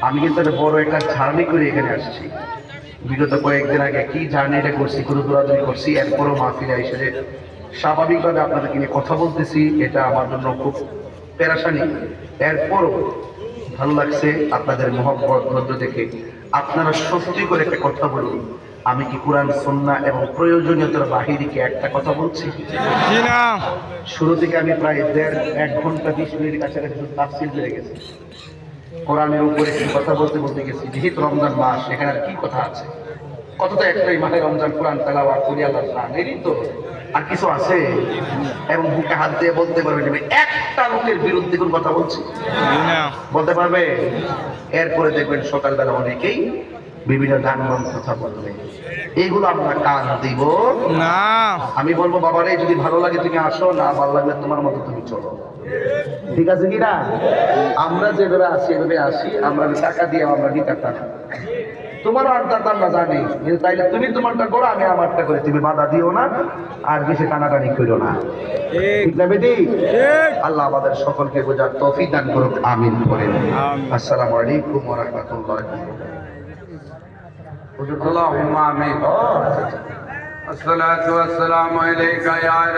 আমি কিন্তু একটা বড় একটা জার্নি করে এখানে আসছি। বিগত কয়েকদিন আগে কি জার্নিটা করছি, কোনো দৌড়াদৌড়ি করছি, এরপরও মাহফিলে এসে যে স্বাভাবিকভাবে আপনাদেরকে নিয়ে কথা বলতেছি, এটা আমার জন্য খুব পেরেশানি। এরপরও ভালো লাগছে আপনাদের মহব্বত ধৈর্য দেখে। আপনারা সত্যি করে একটা কথা বলুন, আমি কি কোরআন সুন্নাহ এবং প্রয়োজনীয়তার বাহিরে কি একটা কথা বলছি? জি না। শুরু থেকে আমি প্রায় 1.5 ঘন্টা 20 মিনিট কাছাকাছি তাফসীর করে গেছি। কোরআনের উপরে কি কথা বলতে বলতে গেছি। যেহেতু রমজান মাস, এখানে আর কি কথা আছে? কত তো একটাই মাহে রমজান, কোরআন তেলাওয়াত করি, আল্লাহর শান, এরই তো। আর কিছু আছে? এবং বুকে হাত দিয়ে বলতে পারবে যে আমি একটা লোকের বিরুদ্ধে কোন কথা বলছি? জি না। বলতে পারবে? এরপরে দেখবেন সকালবেলা অনেকেই বিভিন্ন গান কথা বলবে, এইগুলো আমরা কান দিব না। আমি বলবো বাবারে, যদি ভালো লাগে তুমি আসো, না ভালো লাগলে তোমার মতো তুমি চলো। ঠিক আছে কি না? আমরা যেভাবে আসি এভাবে আসি, আমরা টাকা দিয়ে আমরা নিতে না। তোমারও আড্ডা আমরা জানি, কিন্তু তাইলে তুমি তোমারটা করো, আমি আমারটা করে, তুমি বাধা দিও না আর বেশি টানাটানি করো না। ঠিক না বেটি? আল্লাহ আমাদের সকলকে বোঝার তৌফিক দান করুক, আমিন করেন। আসসালামু আলাইকুম ওয়া রাহমাতুল্লাহি ওয়া বারাকাতুহু। اللهم آمين. الصلاة والسلام عليك يا رسول